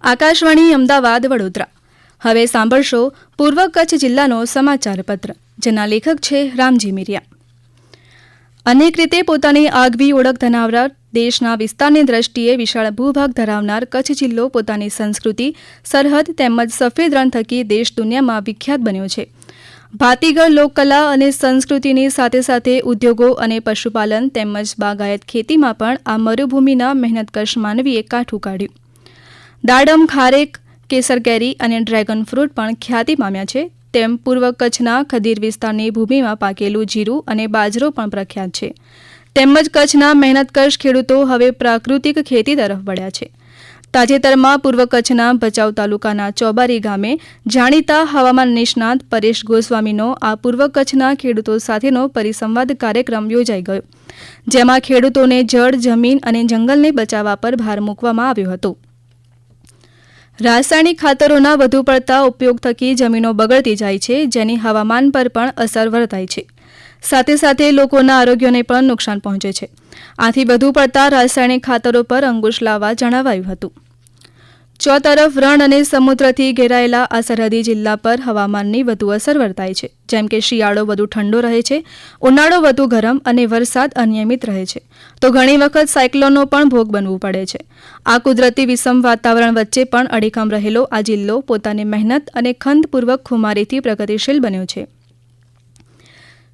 આકાશવાણી અમદાવાદ વડોદરા. હવે સાંભળશો પૂર્વ કચ્છ જિલ્લાનો સમાચાર પત્ર, જેના લેખક છે રામજી મિરિયા. અનેક રીતે પોતાની આગવી ઓળખ ધરાવનાર, દેશના વિસ્તારની દ્રષ્ટિએ વિશાળ ભૂભાગ ધરાવનાર કચ્છ જિલ્લો પોતાની સંસ્કૃતિ, સરહદ તેમજ સફેદ રણ થકી દેશ દુનિયામાં વિખ્યાત બન્યો છે. ભાતીગળ લોકકલા અને સંસ્કૃતિની સાથે સાથે ઉદ્યોગો અને પશુપાલન તેમજ બાગાયત ખેતીમાં પણ આ મરુભૂમિના મહેનતકશ માનવીએ કાઠું કાઢ્યું. દાડમ, ખારેક, કેસર કેરી અને ડ્રેગન ફ્રૂટ પણ ખ્યાતિ પામ્યા છે. તેમ પૂર્વ કચ્છના ખદીર વિસ્તારની ભૂમિમાં પાકેલું જીરું અને બાજરો પણ પ્રખ્યાત છે. તેમજ કચ્છના મહેનતકશ ખેડૂતો હવે પ્રાકૃતિક ખેતી તરફ વળ્યા છે. તાજેતરમાં પૂર્વ કચ્છના ભચાઉ તાલુકાના ચોબારી ગામે જાણીતા હવામાન નિષ્ણાત પરેશ ગોસ્વામીનો આ પૂર્વ કચ્છના ખેડૂતો સાથેનો પરિસંવાદ કાર્યક્રમ યોજાઈ ગયો, જેમાં ખેડૂતોને જળ, જમીન અને જંગલને બચાવવા પર ભાર મૂકવામાં આવ્યો હતો. રાસાયણિક ખાતરોના વધુ પડતા ઉપયોગ થકી જમીનો બગડતી જાય છે, જેની હવામાન પર પણ અસર વર્તાય છે. સાથે સાથે લોકોના આરોગ્યને પણ નુકસાન પહોંચે છે. આથી વધુ પડતા રાસાયણિક ખાતરો પર અંકુશ લાવવા જણાવાયું હતું. ચોતરફ રણ અને સમુદ્રથી ઘેરાયેલા આ સરહદી જિલ્લા પર હવામાનની વધુ અસર વર્તાય છે. જેમ કે શિયાળો વધુ ઠંડો રહે છે, ઉનાળો વધુ ગરમ અને વરસાદ અનિયમિત રહે છે, તો ઘણી વખત સાયક્લોનનો પણ ભોગ બનવું પડે છે. આ કુદરતી વિષમ વાતાવરણ વચ્ચે પણ અડીખમ રહેલો આ જિલ્લો પોતાની મહેનત અને ખંતપૂર્વક ખુમારીથી પ્રગતિશીલ બન્યો છે.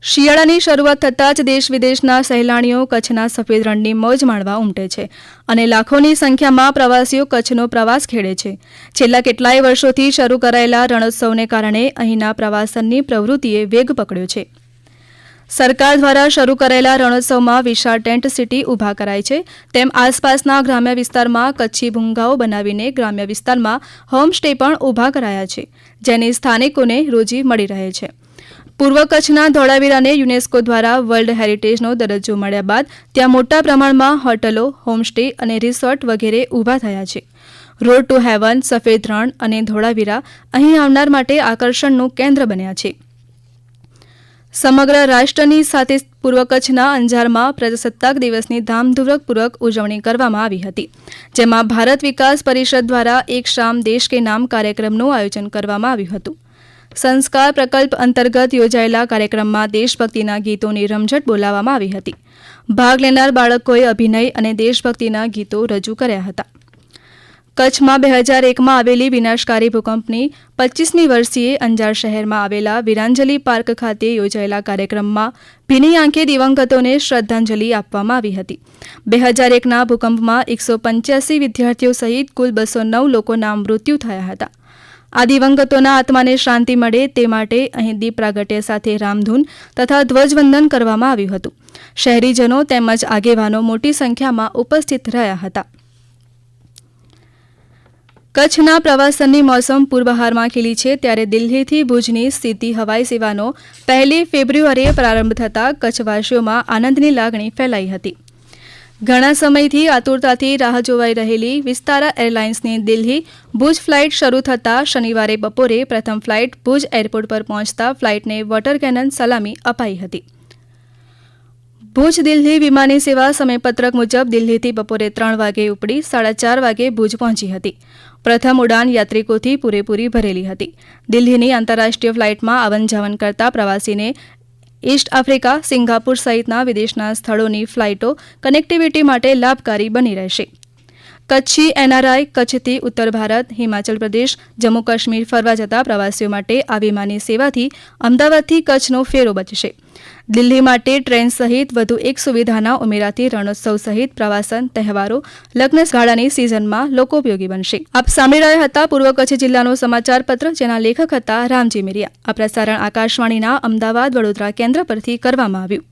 શિયાળાની શરૂઆત થતાં જ દેશ વિદેશના સહેલાણીઓ કચ્છના સફેદ રણની મોજ માણવા ઉમટે છે અને લાખોની સંખ્યામાં પ્રવાસીઓ કચ્છનો પ્રવાસ ખેડે છે. છેલ્લા કેટલાય વર્ષોથી શરૂ કરાયેલા રણોત્સવને કારણે અહીંના પ્રવાસનની પ્રવૃત્તિએ વેગ પકડ્યો છે. સરકાર દ્વારા શરૂ કરાયેલા રણોત્સવમાં વિશાળ ટેન્ટ સિટી ઊભા કરાય છે. તેમ આસપાસના ગ્રામ્ય વિસ્તારમાં કચ્છી ભૂંગાઓ બનાવીને ગ્રામ્ય વિસ્તારમાં હોમસ્ટે પણ ઊભા કરાયા છે, જેની સ્થાનિકોને રોજી મળી રહે છે. પૂર્વ કચ્છના ધોળાવીરાને યુનેસ્કો દ્વારા વર્લ્ડ હેરિટેજનો દરજ્જો મળ્યા બાદ ત્યાં મોટા પ્રમાણમાં હોટલો, હોમસ્ટે અને રિસોર્ટ વગેરે ઊભા થયા છે. રોડ ટુ હેવન, સફેદ રણ અને ધોળાવીરા અહીં આવનાર માટે આકર્ષણનું કેન્દ્ર બન્યા છે. સમગ્ર રાષ્ટ્રની સાથે પૂર્વ કચ્છના અંજારમાં પ્રજાસત્તાક દિવસની ધામધૂમપૂર્વક ઉજવણી કરવામાં આવી હતી, જેમાં ભારત વિકાસ પરિષદ દ્વારા એક શામ દેશ કે નામ કાર્યક્રમનું આયોજન કરવામાં આવ્યું હતું. સંસ્કાર પ્રકલ્પ અંતર્ગત યોજાયેલા કાર્યક્રમમાં દેશભક્તિના ગીતોની રમઝટ બોલાવવામાં આવી હતી. ભાગ લેનાર બાળકોએ અભિનય અને દેશભક્તિના ગીતો રજૂ કર્યા હતા. કચ્છમાં 2001માં આવેલી વિનાશકારી ભૂકંપની 25મી વર્ષીય અંજાર શહેરમાં આવેલા વીરાંજલી પાર્ક ખાતે યોજાયેલા કાર્યક્રમમાં ભીની આંખે દિવંગતોને શ્રદ્ધાંજલિ આપવામાં આવી હતી. 2001ના ભૂકંપમાં 185 વિદ્યાર્થીઓ સહિત કુલ 209 લોકોના મૃત્યુ થયા હતા. આ દિવંગતોના આત્માને શાંતિ મળે તે માટે અહીં દીપ પ્રાગટ્ય સાથે રામધૂન તથા ધ્વજવંદન કરવામાં આવ્યું હતું. શહેરીજનો તેમજ આગેવાનો મોટી સંખ્યામાં ઉપસ્થિત રહ્યા હતા. કચ્છના પ્રવાસનની મોસમ પૂર્વહારમાં ખીલી છે, ત્યારે દિલ્હીથી ભુજની સીધી હવાઈ સેવાનો 1 ફેબ્રુઆરીએ પ્રારંભ થતાં કચ્છવાસીઓમાં આનંદની લાગણી ફેલાઈ હતી. ઘણા સમયથી આતુરતાથી રાહ જોવાઈ રહેલી વિસ્તારા એરલાઇન્સની દિલ્હી ભુજ ફ્લાઇટ શરૂ થતાં શનિવારે બપોરે પ્રથમ ફ્લાઇટ ભુજ એરપોર્ટ પર પહોંચતા ફ્લાઇટને વોટર કેનન સલામી અપાઈ હતી. ભુજ દિલ્હી વિમાની સેવા સમયપત્રક મુજબ દિલ્હીથી બપોરે 3 વાગે ઉપડી 4:30 વાગે ભુજ પહોંચી હતી. પ્રથમ ઉડાન યાત્રિકોથી પૂરેપૂરી ભરેલી હતી. દિલ્હીની આંતરરાષ્ટ્રીય ફ્લાઇટમાં આવન જાવન કરતા પ્રવાસીને ઈસ્ટ આફ્રિકા, સિંગાપુર સહિતના વિદેશના સ્થળોની ફ્લાઇટો કનેક્ટિવિટી માટે લાભકારી બની રહેશે. કચ્છી એનઆરઆઈ, કચ્છથી ઉત્તર ભારત, હિમાચલ પ્રદેશ, જમ્મુ કાશ્મીર ફરવા જતા પ્રવાસીઓ માટે આ વિમાની સેવાથી અમદાવાદથી કચ્છનો ફેરો બચશે. દિલ્હી માટે ટ્રેન સહિત વધુ એક સુવિધાના ઉમેરાથી રણોત્સવ સહિત પ્રવાસન, તહેવારો, લગ્ન ગાળાની સિઝનમાં લોકોપયોગી બનશે. આપ સાંભળી રહ્યા હતા પૂર્વ કચ્છ જિલ્લાનો સમાચાર પત્ર, જેના લેખક હતા રામજી મિરિયા. આ પ્રસારણ આકાશવાણીના અમદાવાદ વડોદરા કેન્દ્ર પરથી કરવામાં આવ્યું.